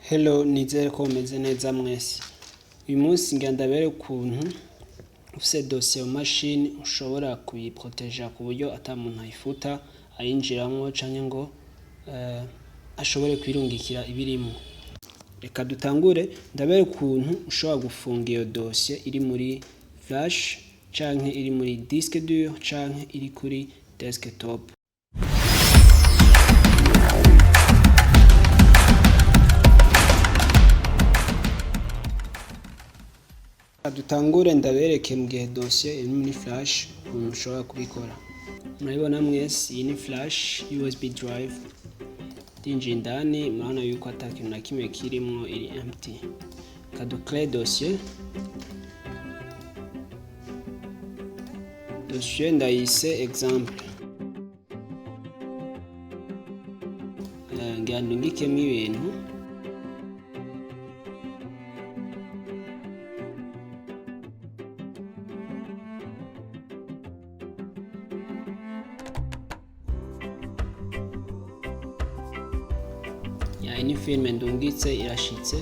Hello, nizere ko mumeze neza mwese. Uyu munsi ngira ndabere ukuntu ufise dosiye mu mashini ushobora kuyiproteja ku buryo ata muntu ayifuta ayinjiramwo canke ngo ashobore kwirungikira ibirimo. Reka dutangure ndabere ukuntu ushobora gufunga iyo dosiye iri muri flash canke iri muri disque dur canke iri kuri desktop. Dutangure ndabereke mu gihe dosiye iri muri flash ukuntu ushobora kubikora. Murabibona mwese iyi ni flash USB drive. Dinjiye indani murabona yuko ata kintu na kimwe kirimwo, iri empty. Kadukre dosiye. Dosiye ndayise example. Ngira ndungikemo ibintu. Iyi ni filime ndungitse irashitse,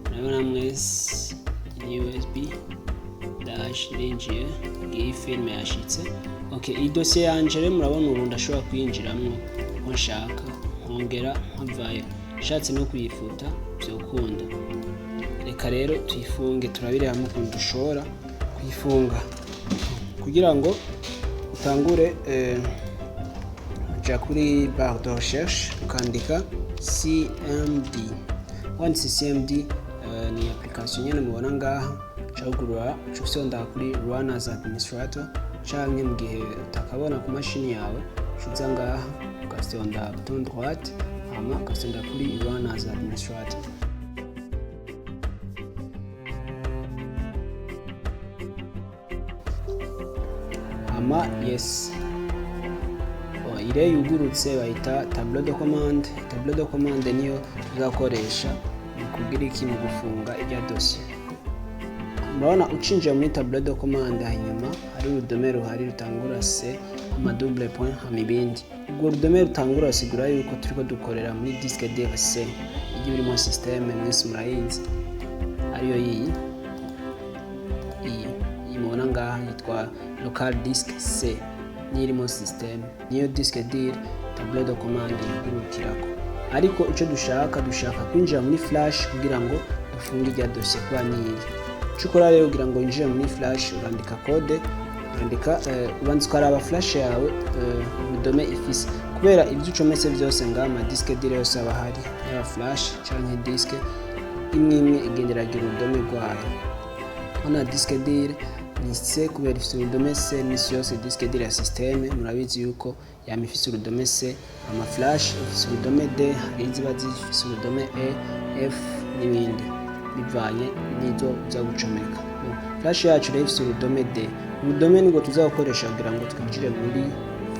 murabona mwese ni USB dash ninjiye, iyi filime yashitse. Okay, iyi dosiye yanje rero murabona ubu ndashobora kuyinjiramwo uko nshaka, nkongera nkavayo. Nshatse no kuyifuta vyokunda. Reka rero tuyifunge turabire hamwe ukuntu dushobora kuyifunga. Kugira ngo utangure uja kuri barre de recherche ukandika CMD. Wanditse CMD ni application nyene mubona ngaha, cagurura cufyonda kuri run as administrator canke mu gihe utakabona ku mashini yawe uza ngaha ugafyonda bouton droite hama ugafyonda kuri run as administrator. Hama yes, ire yugurutse bayita tableau de commande. Tableau de commande niyo tuzakoresha mu kugira iki mu gufunga irya dosiye. Murabona ucinjiye muri tableau de commande, hanyuma hari urudome ruhari rutangura C ama double point hama ibindi. Ubwo rudome rutangura rusigura yuko turiko dukorera muri disque dur C igi birimo systeme mwese murayizi, ariyo iyi mubona ngaha yitwa local disk C, nirimo system niyo disque dur tableau de commande yugurukirako. Ariko ico dushaka kwinjira muri flash kugira ngo dufunge irya dosiye kwa niyi. Cukora rero kugira ngo winjire muri flash urandika code, urandika ubanza ukaraba flash yawe urudome ifise, kubera ivyo ucometse vyose ngaha ama disque dur yose aba ahari, yaba flash canke disque imwe igenderagira urudome rwayo. Hano disque dur ni C kubera ifise urudome C, misi yose disque dur ya systeme murabizi yuko yama ifise urudome C. Ama flash ifise urudome D, hari iziba zifise urudome E, F n'ibindi bivanye n'izo uza gucomeka. Flash yacu rero ifise urudome D. Urudome nirwo tuzakoresha kugira ngo twinjire muri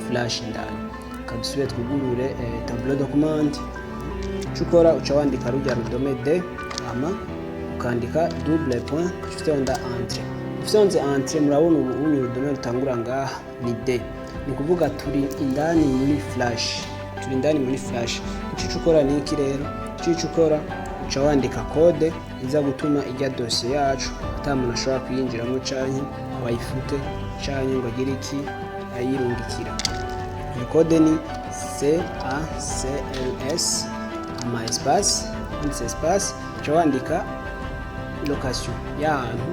flash indani. Kadusubire twugurure tableau de commande. Cukora uca wandika rujya rudome D, hama ukandika double point ufyonda entrée. Ufyonze entrée murabona ubu urudome rutangura ngaha ni D. Ni kuvuga turi indani muri flash. Ico ukora ni iki rero? Ico ukora uca wandika code iza gutuma irya dosiye yacu ata muntu ashobora kuyinjiramo canke wayifute canke ngo agire iki ayirungikira. Iyo code ni CACLS ama espace, wanditse espace uca wandika location y'ahantu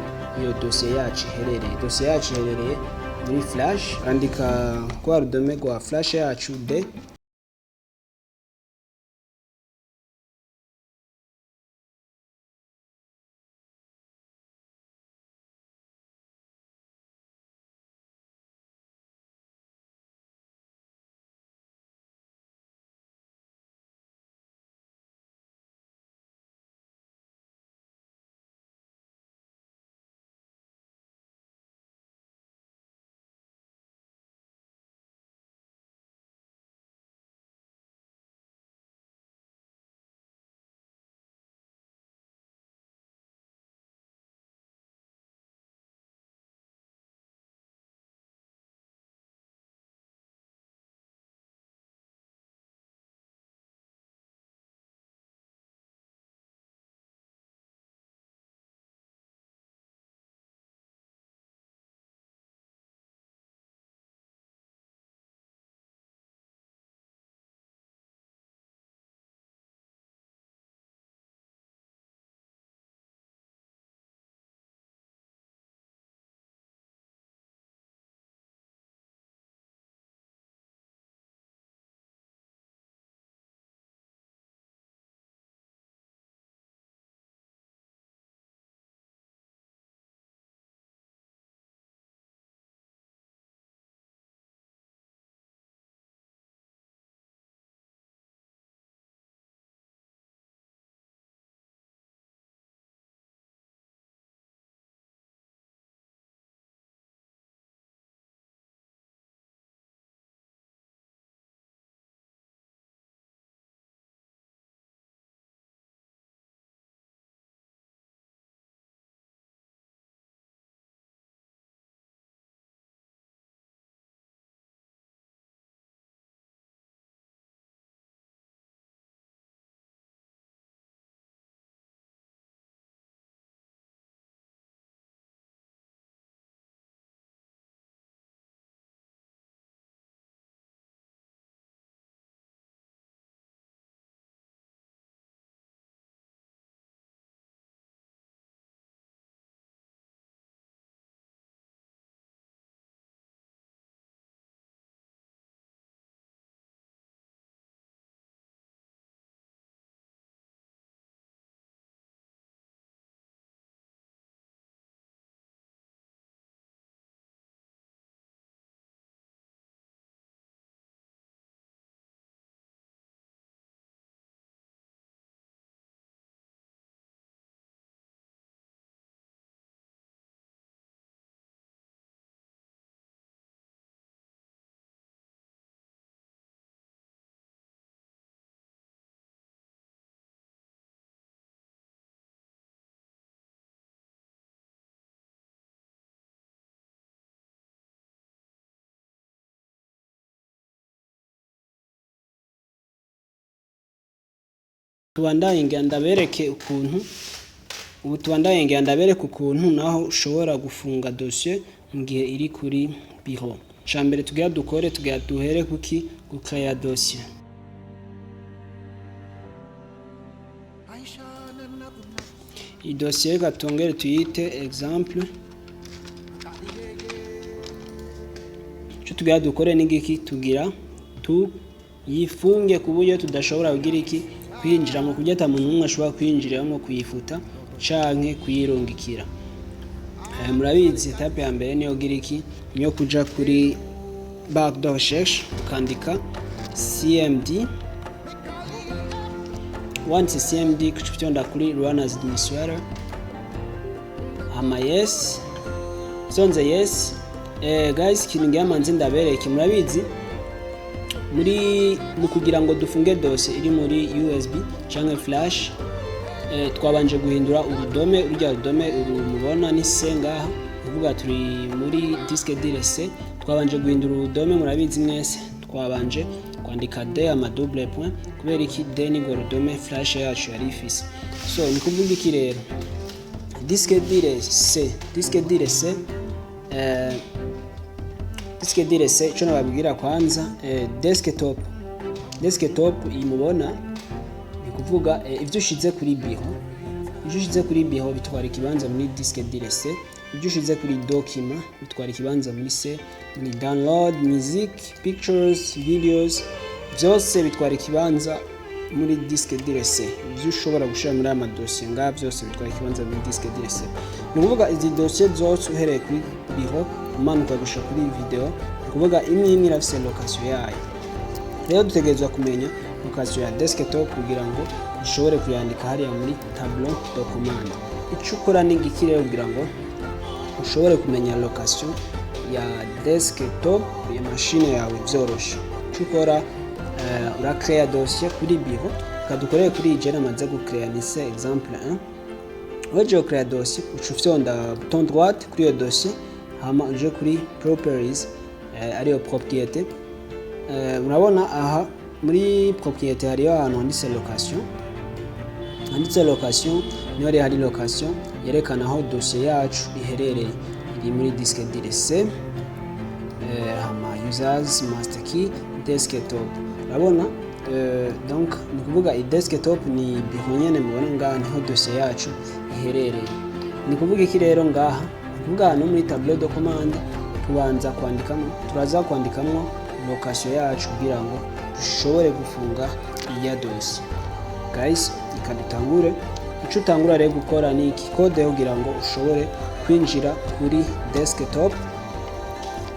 iyo dosiye yacu iherereye. Dosiye yacu iherereye muri flash, andika kwa rudome rwa flash yacu D. Tubandaye ndabereke ukuntu naho ushobora gufunga dossier mu gihe iri kuri biro. Cambere tugira duhere kuki gukaya dossier. I dossier gatongere tuyite example. Cyo tugira dukore n'igiki tugira yifunge kuburyo tudashobora kugira iki kwinjira mu kujya ata muntu umwe ashobora kwinjiramo kuyifuta canke kuyirungikira. Murabizi etape ya mbere niyo gira iki niyo kuja kuri barre de recherche ukandika CMD. Once CMD kuchonda kuri runners administrator hama yes sonze yes. Guys kintu ngiyamanze ndabereke murabizi mu kugira ngo dufunge dossier iri muri USB canke flash twabanje guhindura urudome. Urya rudome urumubona ni C ngaha uvuga turi muri disque dur C. Twabanje guhindura urudome murabizi mwese twabanje kwandika D ama double point kubera iki D ni rudome flash yacu yari ifise. So ni kuvuga iki rero disque dur C cyo nababwira kwanza desktop imubona ni kuvuga ivyo ushize kuri biro bitwara ikibanza muri disque dur C. Ivyo ushize kuri document bitwara ikibanza muri C. Ni download music, pictures, videos byose bitwara ikibanza muri disque dur C. Ivyo ushobora gushira muri ama dossier nga byose bitwara ikibanza muri disque dur C. Ni kuvuga izi dossier zose uhereye kuri biro umanuka gusha kuri video. Ni kuvuga imwe irafise location yayo. Rero dutegerezwa kumenya location ya desktop kugira ngo ushobore kuyandika hariya muri tableau de commande. Ico ukora ni iki rero kugira ngo ushobore kumenya location ya desktop ya machine yawe byoroshe. Ico ukora urakrea dossier kuri biro kadukoreye kuri ijana maze gukrea ni se exemple 1. Waje gukrea dossier ucufyonda bouton droite kuri iyo dossier hama uje kuri properties ariyo propriété. Murabona aha muri propriété hariyo ahantu handitse location niyo hari location yerekana aho dossier yacu iherereye iri muri disque dur C. Hama users master key desktop urabona donc ni kuvuga i desktop ni biro nyene mubona ngaha niho dossier yacu iherereye. Ni kuvuga iki rero ngaha kuvuga no muri tableau de commande turaza kwandikamo location yacu kugira ngo dushobore gufunga iya dossier. Guys ikadutangure ico utangura rero gukora ni iki code kugira ngo ushobore kwinjira kuri desktop.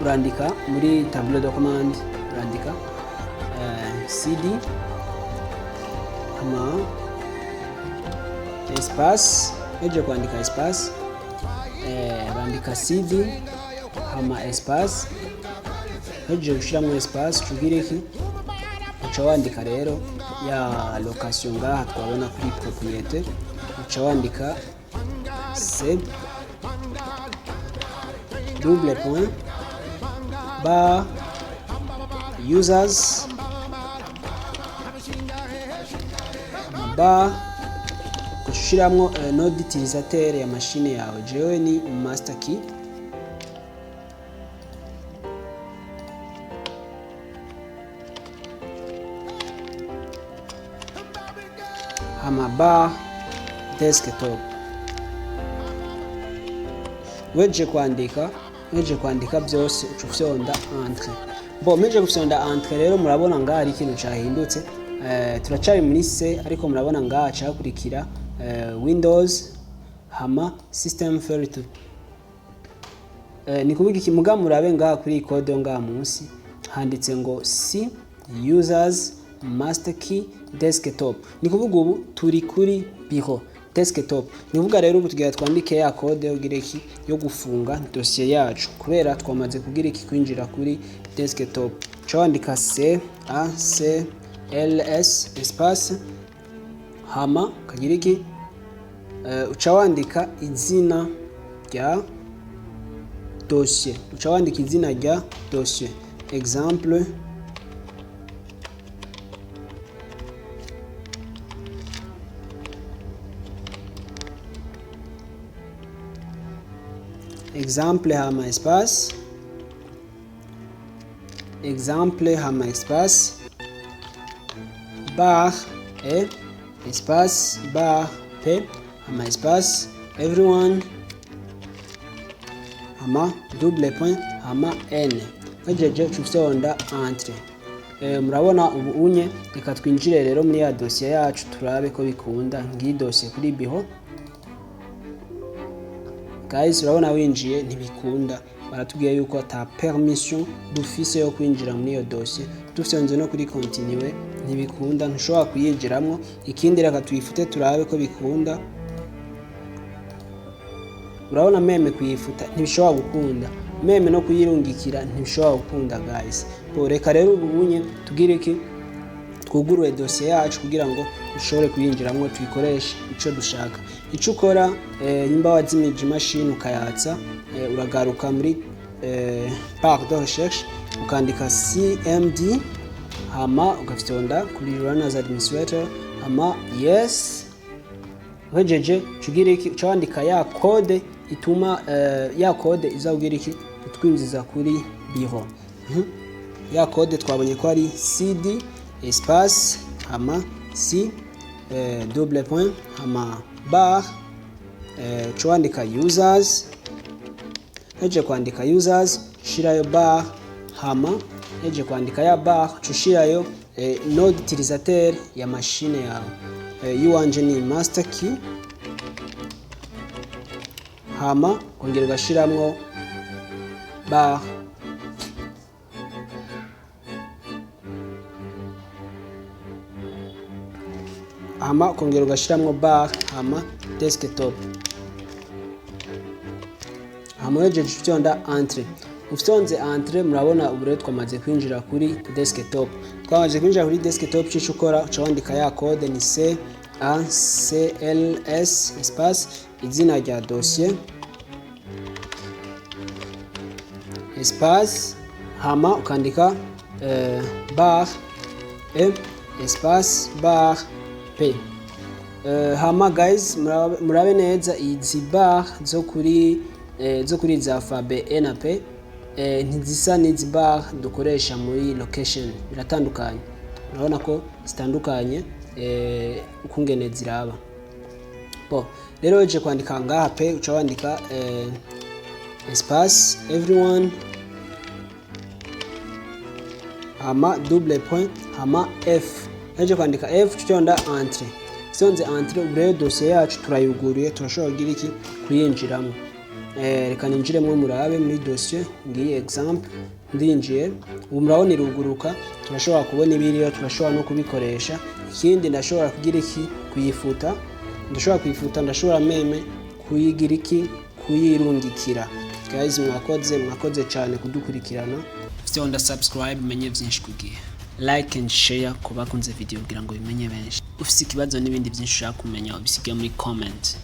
Urandika muri tableau de commande urandika cd hama espace eje kwandika espace urandika cd hama espace eje ushiramo espace tugire iki uca wandika rero ya location ngaha twabona kuri propriété uca wandika c double point bar users bar kushiramo node utilisateur ya machine yawe jewe ni master key hama bar desktop. Weje kwandika byose ucufyonda entre. Meje gufyonda entre rero murabona ngaha ari ikintu cyahindutse. Turacari muri C ariko murabona ngaha cyakurikira Windows hama system filter. Ni kuvuga iki muga murabe ngaha kuri code ngaha munsi handitse ngo C users master key desktop. Ni kuvuga ubu turi kuri biro desktop. Ni kuvuga rero ubu tugiye twandike ya code yo gufunga dossier yacu kubera twamaze kugira iki kwinjira kuri desktop. Chandika C A C L S espace hama kagira iki uca wandika izina rya dossier. Uca wandika izina rya dossier exemple exemple hama espace, exemple hama espace, bar e espace bar p hama espace everyone hama double point hama n. Kajeje cufyonda entre. Murabona ubu unye, reka twinjire rero muri ya dossier yacu turabe ko bikunda. Ngiyi dossier kuri biho. Guys, urabona winjiye ntibikunda, baratubwiye yuko ata permission dufise yo kwinjira muri iyo dossier. Dufyonze no kuri continue ntibikunda, ntushobora kuyinjiramo. Ikindi reka tuyifute turabe ko bikunda. Urabona meme kuyifuta ntibishobora gukunda, meme no kuyirungikira ntibishobora gukunda guys. Reka rero ubunye tugire iki, twugurure dossier yacu kugira ngo dushobore kuyinjiramo tuyikoreshe ico dushaka. Ico ukora nyimba wazimije machine ukayatsa, uragaruka muri barre de recherche ukandika cmd hama ugafyonda kuri run as administrator hama yes. Wejeje tugire iki, ucandika ya code ituma ya code izawugira iki utwinjiza kuri biro. Ya code twabonye ko ari cd espace hama c double point hama bar ucandika users. Eje kwandika users shirayo bar hama eje kwandika ya bar ushirayo node utilisateur ya machine yawe. Yuwanje ni master key hama kongera ugashiramwo bar hama kongera ugashiramwo bar hama desktop hama wejeje ufyonda entre. Ufyonze entre murabona ubu rero twamaze kwinjira kuri desktop. Twamaze kwinjira kuri desktop, cyo ukora ucandika ya code ni c a c l s espace izina rya dossier espace hama ukandika bar e espace bar p. Hama guys murabe neza izi bar zo kuri za alphabet e na p ntizisa n'izi bar dukoresha muri location, biratandukanye. Urabona ko zitandukanye ukungene ziraba. Rero weje kwandika ngaha pe uca wandika espace everyone hama double point hama f. Weje kwandika f tucyonda entre. Sonze entre ubre dossier yacu turayuguruye, turashobora kugira iki kuyinjiramo. Reka ninjiremo murabe muri dossier ngiyi example ndinjiye. Ubu murabona iruguruka, turashobora kubona ibiriyo, turashobora no kubikoresha. Ikindi ndashobora kugira iki kuyifuta, ndashobora kuyifuta, ndashobora meme kuyigira iki kuyirungikira. Guys, mwakoze cyane kudukurikirana. Fyonda subscribe menye byinshi kugiye, like and share kubakunze video kugira ngo bimenye benshi. Ufise ikibazo n'ibindi byinshi ushaka kumenya ubisige muri comment.